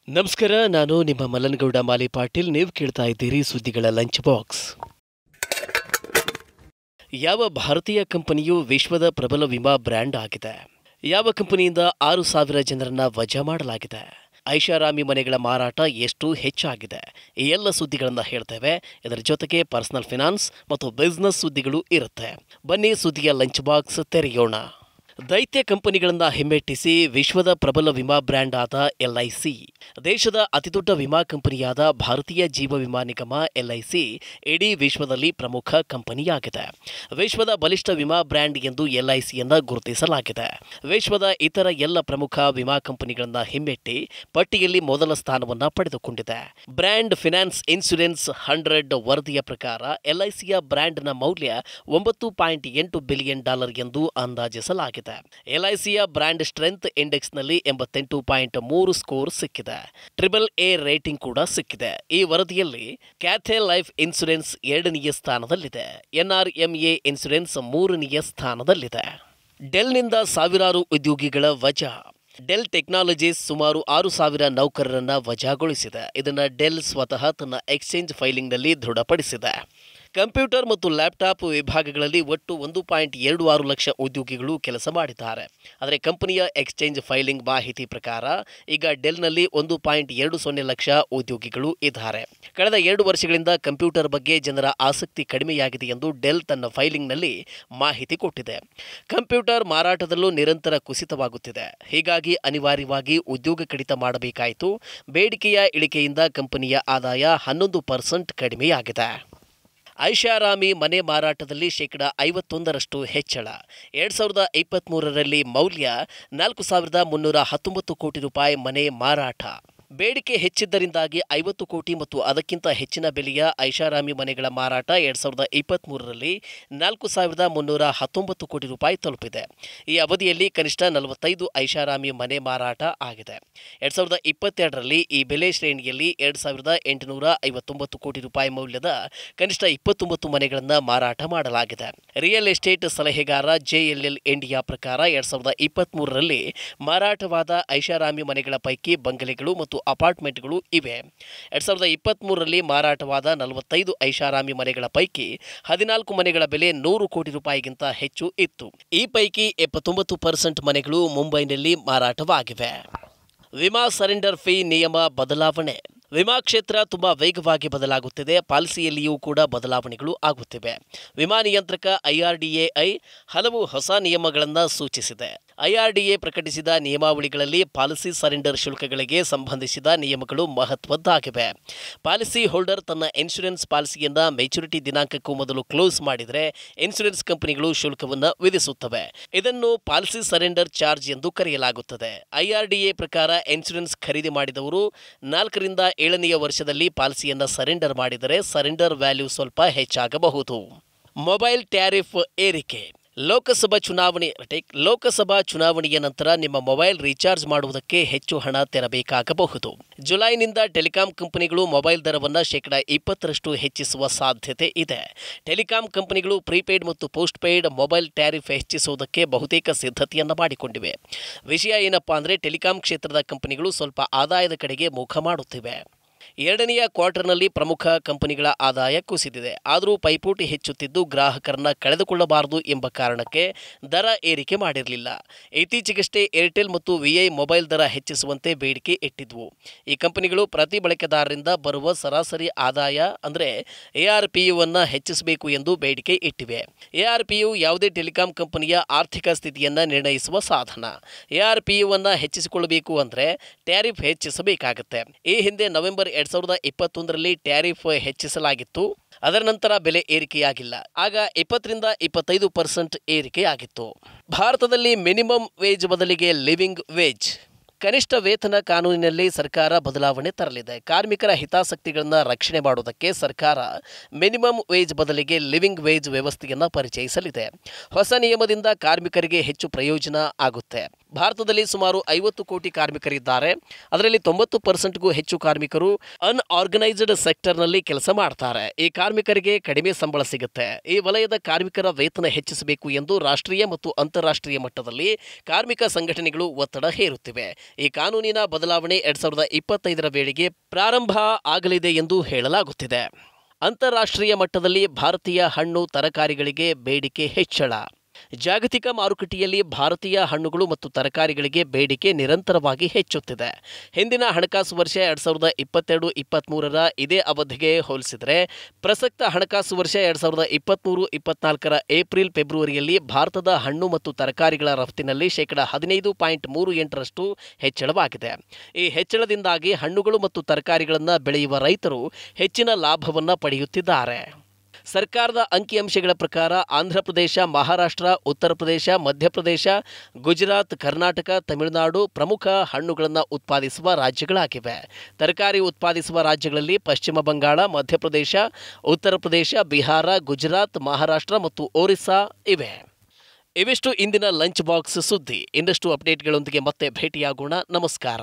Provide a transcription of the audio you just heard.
ನಮಸ್ಕಾರ, ನಾನು ನಿಮ್ಮ ಮಲ್ಲನಗೌಡ ಮಾಲಿ ಪಾಟೀಲ್. ನೀವು ಕೇಳ್ತಾ ಇದ್ದೀರಿ ಸುದ್ದಿಗಳ ಲಂಚ್ ಬಾಕ್ಸ್. ಯಾವ ಭಾರತೀಯ ಕಂಪನಿಯು ವಿಶ್ವದ ಪ್ರಬಲ ವಿಮಾ ಬ್ರ್ಯಾಂಡ್ ಆಗಿದೆ? ಯಾವ ಕಂಪನಿಯಿಂದ 6,000 ಜನರನ್ನ ವಜಾ ಮಾಡಲಾಗಿದೆ? ಐಷಾರಾಮಿ ಮನೆಗಳ ಮಾರಾಟ ಎಷ್ಟು ಹೆಚ್ಚಾಗಿದೆ? ಈ ಎಲ್ಲ ಸುದ್ದಿಗಳನ್ನು ಹೇಳ್ತೇವೆ. ಇದರ ಜೊತೆಗೆ ಪರ್ಸನಲ್ ಫಿನಾನ್ಸ್ ಮತ್ತು ಬಿಸ್ನೆಸ್ ಸುದ್ದಿಗಳು ಇರುತ್ತೆ. ಬನ್ನಿ ಸುದ್ದಿಯ ಲಂಚ್ ಬಾಕ್ಸ್ ತೆರೆಯೋಣ. ದೈತ್ಯ ಕಂಪನಿಗಳನ್ನು ಹಿಮ್ಮೆಟ್ಟಿಸಿ ವಿಶ್ವದ ಪ್ರಬಲ ವಿಮಾ ಬ್ರ್ಯಾಂಡ್ ಆದ LIC, ದೇಶದ ಅತಿದೊಡ್ಡ ವಿಮಾ ಕಂಪನಿಯಾದ ಭಾರತೀಯ ಜೀವ ವಿಮಾ ನಿಗಮ LIC ಇಡೀ ವಿಶ್ವದಲ್ಲಿ ಪ್ರಮುಖ ಕಂಪನಿಯಾಗಿದೆ. ವಿಶ್ವದ ಬಲಿಷ್ಠ ವಿಮಾ ಬ್ರ್ಯಾಂಡ್ ಎಂದು LICಯನ್ನು ಗುರುತಿಸಲಾಗಿದೆ. ವಿಶ್ವದ ಇತರ ಎಲ್ಲ ಪ್ರಮುಖ ವಿಮಾ ಕಂಪನಿಗಳನ್ನು ಹಿಮ್ಮೆಟ್ಟಿ ಪಟ್ಟಿಯಲ್ಲಿ ಮೊದಲ ಸ್ಥಾನವನ್ನು ಪಡೆದುಕೊಂಡಿದೆ. ಬ್ರ್ಯಾಂಡ್ ಫಿನಾನ್ಸ್ ಇನ್ಶೂರೆನ್ಸ್ 100 ವರದಿಯ ಪ್ರಕಾರ LICಯ ಬ್ರ್ಯಾಂಡ್ನ ಮೌಲ್ಯ $9.8 ಬಿಲಿಯನ್ ಎಂದು ಅಂದಾಜಿಸಲಾಗಿದೆ. LICಯ ಬ್ರ್ಯಾಂಡ್ ಸ್ಟ್ರೆಂತ್ ಇಂಡೆಕ್ಸ್ನಲ್ಲಿ 88.3 ಸ್ಕೋರ್ ಸಿಕ್ಕಿದೆ. AAA ರೇಟಿಂಗ್ ಕೂಡ ಸಿಕ್ಕಿದೆ. ಈ ವರದಿಯಲ್ಲಿ ಕ್ಯಾಥೆ ಲೈಫ್ ಇನ್ಶೂರೆನ್ಸ್ 2ನೇ ಸ್ಥಾನದಲ್ಲಿದೆ. NRMA ಇನ್ಶೂರೆನ್ಸ್ 3ನೇ ಸ್ಥಾನದಲ್ಲಿದೆ. ಡೆಲ್ನಿಂದ ಸಾವಿರಾರು ಉದ್ಯೋಗಿಗಳ ವಜಾ. ಡೆಲ್ ಟೆಕ್ನಾಲಜೀಸ್ ಸುಮಾರು 6,000 ನೌಕರರನ್ನ ವಜಾಗೊಳಿಸಿದೆ. ಇದನ್ನು ಡೆಲ್ ಸ್ವತಃ ತನ್ನ ಎಕ್ಸ್ಚೇಂಜ್ ಫೈಲಿಂಗ್ನಲ್ಲಿ ದೃಢಪಡಿಸಿದೆ. ಕಂಪ್ಯೂಟರ್ ಮತ್ತು ಲ್ಯಾಪ್ಟಾಪ್ ವಿಭಾಗಗಳಲ್ಲಿ ಒಟ್ಟು 1.26 ಲಕ್ಷ ಉದ್ಯೋಗಿಗಳು ಕೆಲಸ ಮಾಡಿದ್ದಾರೆ. ಆದರೆ ಕಂಪನಿಯ ಎಕ್ಸ್ಚೇಂಜ್ ಫೈಲಿಂಗ್ ಮಾಹಿತಿ ಪ್ರಕಾರ ಈಗ ಡೆಲ್ನಲ್ಲಿ 1.20 ಲಕ್ಷ ಉದ್ಯೋಗಿಗಳು ಇದ್ದಾರೆ. ಕಳೆದ 2 ವರ್ಷಗಳಿಂದ ಕಂಪ್ಯೂಟರ್ ಬಗ್ಗೆ ಜನರ ಆಸಕ್ತಿ ಕಡಿಮೆಯಾಗಿದೆ ಎಂದು ಡೆಲ್ ತನ್ನ ಫೈಲಿಂಗ್ನಲ್ಲಿ ಮಾಹಿತಿ ಕೊಟ್ಟಿದೆ. ಕಂಪ್ಯೂಟರ್ ಮಾರಾಟದಲ್ಲೂ ನಿರಂತರ ಕುಸಿತವಾಗುತ್ತಿದೆ. ಹೀಗಾಗಿ ಅನಿವಾರ್ಯವಾಗಿ ಉದ್ಯೋಗ ಕಡಿತ ಮಾಡಬೇಕಾಯಿತು. ಬೇಡಿಕೆಯ ಇಳಿಕೆಯಿಂದ ಕಂಪನಿಯ ಆದಾಯ 11% ಕಡಿಮೆಯಾಗಿದೆ. ಐಷಾರಾಮಿ ಮನೆ ಮಾರಾಟದಲ್ಲಿ 51% ಹೆಚ್ಚಳ. 2023ರಲ್ಲಿ ಮೌಲ್ಯ $4,319 ಕೋಟಿ ಮನೆ ಮಾರಾಟ. ಬೇಡಿಕೆ ಹೆಚ್ಚಿದ್ದರಿಂದಾಗಿ 50 ಕೋಟಿ ಮತ್ತು ಅದಕ್ಕಿಂತ ಹೆಚ್ಚಿನ ಬೆಲೆಯ ಐಷಾರಾಮಿ ಮನೆಗಳ ಮಾರಾಟ 2023ರಲ್ಲಿ $4,319 ಕೋಟಿ ತಲುಪಿದೆ. ಈ ಅವಧಿಯಲ್ಲಿ ಕನಿಷ್ಠ 45 ಐಷಾರಾಮಿ ಮನೆ ಮಾರಾಟ ಆಗಿದೆ. 2022ರಲ್ಲಿ ಈ ಬೆಲೆ ಶ್ರೇಣಿಯಲ್ಲಿ $2,859 ಕೋಟಿ ಮೌಲ್ಯದ ಕನಿಷ್ಠ 29 ಮನೆಗಳನ್ನು ಮಾರಾಟ ಮಾಡಲಾಗಿದೆ. ರಿಯಲ್ ಎಸ್ಟೇಟ್ ಸಲಹೆಗಾರ JLL ಇಂಡಿಯಾ ಪ್ರಕಾರ 2023ರಲ್ಲಿ ಮಾರಾಟವಾದ ಐಷಾರಾಮಿ ಮನೆಗಳ ಪೈಕಿ ಬಂಗಲೆಗಳು ಮತ್ತು ಅಪಾರ್ಟ್ಮೆಂಟ್ಗಳು ಇವೆ. 2023ರಲ್ಲಿ ಮಾರಾಟವಾದ 45 ಐಷಾರಾಮಿ ಮನೆಗಳ ಪೈಕಿ 14 ಮನೆಗಳ ಬೆಲೆ $100 ಕೋಟಿಗಿಂತ ಹೆಚ್ಚು ಇತ್ತು. ಈ ಪೈಕಿ 79% ಮನೆಗಳು ಮುಂಬೈನಲ್ಲಿ ಮಾರಾಟವಾಗಿವೆ. ವಿಮಾ ಸರೆಂಡರ್ ಫೀ ನಿಯಮ ಬದಲಾವಣೆ. ವಿಮಾ ಕ್ಷೇತ್ರ ತುಂಬಾ ವೇಗವಾಗಿ ಬದಲಾಗುತ್ತಿದೆ. ಪಾಲಿಸಿಯಲ್ಲಿಯೂ ಕೂಡ ಬದಲಾವಣೆಗಳು ಆಗುತ್ತಿವೆ. ವಿಮಾ ನಿಯಂತ್ರಕ IRDAI ಹಲವು ಹೊಸ ನಿಯಮಗಳನ್ನು ಸೂಚಿಸಿದೆ. IRDA ಪ್ರಕಟಿಸಿದ ನಿಯಮಾವಳಿಗಳಲ್ಲಿ ಪಾಲಿಸಿ ಸರೆಂಡರ್ ಶುಲ್ಕಗಳಿಗೆ ಸಂಬಂಧಿಸಿದ ನಿಯಮಗಳು ಮಹತ್ವದ್ದಾಗಿವೆ. ಪಾಲಿಸಿ ಹೋಲ್ಡರ್ ತನ್ನ ಇನ್ಶೂರೆನ್ಸ್ ಪಾಲಿಸಿಯನ್ನ ಮೆಚುರಿಟಿ ದಿನಾಂಕಕ್ಕೂ ಮೊದಲು ಕ್ಲೋಸ್ ಮಾಡಿದರೆ ಇನ್ಶೂರೆನ್ಸ್ ಕಂಪನಿಗಳು ಶುಲ್ಕವನ್ನು ವಿಧಿಸುತ್ತವೆ. ಇದನ್ನು ಪಾಲಿಸಿ ಸರೆಂಡರ್ ಚಾರ್ಜ್ ಎಂದು ಕರೆಯಲಾಗುತ್ತದೆ. IRDA ಪ್ರಕಾರ ಇನ್ಶೂರೆನ್ಸ್ ಖರೀದಿ ಮಾಡಿದವರು 4ರಿಂದ 7ನೇ ವರ್ಷದಲ್ಲಿ ಪಾಲಿಸಿಯನ್ನು ಸರೆಂಡರ್ ಮಾಡಿದರೆ ಸರೆಂಡರ್ ವ್ಯಾಲ್ಯೂ ಸ್ವಲ್ಪ ಹೆಚ್ಚಾಗಬಹುದು. ಮೊಬೈಲ್ ಟ್ಯಾರಿಫ್ ಏರಿಕೆ. ಲೋಕಸಭಾ ಚುನಾವಣೆಯ ನಂತರ ನಿಮ್ಮ ಮೊಬೈಲ್ ರೀಚಾರ್ಜ್ ಮಾಡುವುದಕ್ಕೆ ಹೆಚ್ಚು ಹಣ ತೆರಬೇಕಾಗಬಹುದು. ಜುಲೈನಿಂದ ಟೆಲಿಕಾಂ ಕಂಪನಿಗಳು ಮೊಬೈಲ್ ದರವನ್ನು 20% ಹೆಚ್ಚಿಸುವ ಸಾಧ್ಯತೆ ಇದೆ. ಟೆಲಿಕಾಂ ಕಂಪನಿಗಳು ಪ್ರೀಪೇಯ್ಡ್ ಮತ್ತು ಪೋಸ್ಟ್ಪೇಯ್ಡ್ ಮೊಬೈಲ್ ಟ್ಯಾರಿಫ್ ಹೆಚ್ಚಿಸುವುದಕ್ಕೆ ಬಹುತೇಕ ಸಿದ್ಧತೆಯನ್ನು ಮಾಡಿಕೊಂಡಿವೆ. ವಿಷಯ ಏನಪ್ಪಾ ಅಂದರೆ, ಟೆಲಿಕಾಂ ಕ್ಷೇತ್ರದ ಕಂಪನಿಗಳು ಸ್ವಲ್ಪ ಆದಾಯದ ಕಡೆಗೆ ಮುಖ ಮಾಡುತ್ತಿವೆ. 2ನೇ ಕ್ವಾರ್ಟರ್ನಲ್ಲಿ ಪ್ರಮುಖ ಕಂಪನಿಗಳ ಆದಾಯ ಕುಸಿದಿದೆ. ಆದರೂ ಪೈಪೋಟಿ ಹೆಚ್ಚುತ್ತಿದ್ದು ಗ್ರಾಹಕರನ್ನ ಕಳೆದುಕೊಳ್ಳಬಾರದು ಎಂಬ ಕಾರಣಕ್ಕೆ ದರ ಏರಿಕೆ ಮಾಡಿರಲಿಲ್ಲ. ಇತ್ತೀಚೆಗಷ್ಟೇ ಏರ್ಟೆಲ್ ಮತ್ತು VI ಮೊಬೈಲ್ ದರ ಹೆಚ್ಚಿಸುವಂತೆ ಬೇಡಿಕೆ ಇಟ್ಟಿದ್ವು. ಈ ಕಂಪನಿಗಳು ಪ್ರತಿ ಬಳಕೆದಾರರಿಂದ ಬರುವ ಸರಾಸರಿ ಆದಾಯ ಅಂದರೆ ARPUವನ್ನು ಹೆಚ್ಚಿಸಬೇಕು ಎಂದು ಬೇಡಿಕೆ ಇಟ್ಟಿವೆ. ARPU ಯಾವುದೇ ಟೆಲಿಕಾಂ ಕಂಪನಿಯ ಆರ್ಥಿಕ ಸ್ಥಿತಿಯನ್ನು ನಿರ್ಣಯಿಸುವ ಸಾಧನ. ARPUವನ್ನು ಹೆಚ್ಚಿಸಿಕೊಳ್ಳಬೇಕು ಅಂದರೆ ಟ್ಯಾರಿಫ್ ಹೆಚ್ಚಿಸಬೇಕಾಗುತ್ತೆ. ಈ ಹಿಂದೆ ನವೆಂಬರ್ 2021ರಲ್ಲಿ ಟ್ಯಾರಿಫ್ ಹೆಚ್ಚಿಸಲಾಗಿತ್ತು. ಅದರ ನಂತರ ಬೆಲೆ ಏರಿಕೆಯಾಗಿಲ್ಲ. ಆಗ 20ರಿಂದ 25% ಏರಿಕೆಯಾಗಿತ್ತು. ಭಾರತದಲ್ಲಿ ಮಿನಿಮಮ್ ವೇಜ್ ಬದಲಿಗೆ ಲಿವಿಂಗ್ ವೇಜ್. ಕನಿಷ್ಠ ವೇತನ ಕಾನೂನಿನಲ್ಲಿ ಸರ್ಕಾರ ಬದಲಾವಣೆ ತರಲಿದೆ. ಕಾರ್ಮಿಕರ ಹಿತಾಸಕ್ತಿಗಳನ್ನು ರಕ್ಷಣೆ ಮಾಡುವುದಕ್ಕೆ ಸರ್ಕಾರ ಮಿನಿಮಮ್ ವೇಜ್ ಬದಲಿಗೆ ಲಿವಿಂಗ್ ವೇಜ್ ವ್ಯವಸ್ಥೆಯನ್ನು ಪರಿಚಯಿಸಲಿದೆ. ಹೊಸ ನಿಯಮದಿಂದ ಕಾರ್ಮಿಕರಿಗೆ ಹೆಚ್ಚು ಪ್ರಯೋಜನ ಆಗುತ್ತೆ. ಭಾರತದಲ್ಲಿ ಸುಮಾರು 50 ಕೋಟಿ ಕಾರ್ಮಿಕರಿದ್ದಾರೆ. ಅದರಲ್ಲಿ 90%ಗೂ ಹೆಚ್ಚು ಕಾರ್ಮಿಕರು ಅನ್ಆರ್ಗನೈಸ್ಡ್ ಸೆಕ್ಟರ್ನಲ್ಲಿ ಕೆಲಸ ಮಾಡ್ತಾರೆ. ಈ ಕಾರ್ಮಿಕರಿಗೆ ಕಡಿಮೆ ಸಂಬಳ ಸಿಗುತ್ತೆ. ಈ ವಲಯದ ಕಾರ್ಮಿಕರ ವೇತನ ಹೆಚ್ಚಿಸಬೇಕು ಎಂದು ರಾಷ್ಟ್ರೀಯ ಮತ್ತು ಅಂತಾರಾಷ್ಟ್ರೀಯ ಮಟ್ಟದಲ್ಲಿ ಕಾರ್ಮಿಕ ಸಂಘಟನೆಗಳು ಒತ್ತಡ ಹೇರುತ್ತಿವೆ. ಈ ಕಾನೂನಿನ ಬದಲಾವಣೆ 2025ರ ವೇಳೆಗೆ ಪ್ರಾರಂಭ ಆಗಲಿದೆ ಎಂದು ಹೇಳಲಾಗುತ್ತಿದೆ. ಅಂತಾರಾಷ್ಟ್ರೀಯ ಮಟ್ಟದಲ್ಲಿ ಭಾರತೀಯ ಹಣ್ಣು ತರಕಾರಿಗಳಿಗೆ ಬೇಡಿಕೆ ಹೆಚ್ಚಳ. ಜಾಗತಿಕ ಮಾರುಕಟ್ಟೆಯಲ್ಲಿ ಭಾರತೀಯ ಹಣ್ಣುಗಳು ಮತ್ತು ತರಕಾರಿಗಳಿಗೆ ಬೇಡಿಕೆ ನಿರಂತರವಾಗಿ ಹೆಚ್ಚುತ್ತಿದೆ. ಹಿಂದಿನ ಹಣಕಾಸು ವರ್ಷ 2022-23ರ ಇದೇ ಅವಧಿಗೆ ಹೋಲಿಸಿದರೆ ಪ್ರಸಕ್ತ ಹಣಕಾಸು ವರ್ಷ 2023-24ರ ಏಪ್ರಿಲ್ ಫೆಬ್ರವರಿಯಲ್ಲಿ ಭಾರತದ ಹಣ್ಣು ಮತ್ತು ತರಕಾರಿಗಳ ರಫ್ತಿನಲ್ಲಿ ಶೇಕಡಾ 15.38ರಷ್ಟು ಹೆಚ್ಚಳವಾಗಿದೆ. ಈ ಹೆಚ್ಚಳದಿಂದಾಗಿ ಹಣ್ಣುಗಳು ಮತ್ತು ತರಕಾರಿಗಳನ್ನು ಬೆಳೆಯುವ ರೈತರು ಹೆಚ್ಚಿನ ಲಾಭವನ್ನು ಪಡೆಯುತ್ತಿದ್ದಾರೆ. ಸರ್ಕಾರದ ಅಂಕಿಅಂಶಗಳ ಪ್ರಕಾರ ಆಂಧ್ರಪ್ರದೇಶ, ಮಹಾರಾಷ್ಟ್ರ, ಉತ್ತರ ಪ್ರದೇಶ, ಮಧ್ಯಪ್ರದೇಶ, ಗುಜರಾತ್, ಕರ್ನಾಟಕ, ತಮಿಳುನಾಡು ಪ್ರಮುಖ ಹಣ್ಣುಗಳನ್ನು ಉತ್ಪಾದಿಸುವ ರಾಜ್ಯಗಳಾಗಿವೆ. ತರಕಾರಿ ಉತ್ಪಾದಿಸುವ ರಾಜ್ಯಗಳಲ್ಲಿ ಪಶ್ಚಿಮ ಬಂಗಾಳ, ಮಧ್ಯಪ್ರದೇಶ, ಉತ್ತರ ಪ್ರದೇಶ, ಬಿಹಾರ, ಗುಜರಾತ್, ಮಹಾರಾಷ್ಟ್ರ ಮತ್ತು ಒರಿಸ್ಸಾ ಇವೆ. ಇವಿಷ್ಟು ಇಂದಿನ ಲಂಚ್ ಬಾಕ್ಸ್ ಸುದ್ದಿ. ಇನ್ನಷ್ಟು ಅಪ್ಡೇಟ್ಗಳೊಂದಿಗೆ ಮತ್ತೆ ಭೇಟಿಯಾಗೋಣ. ನಮಸ್ಕಾರ.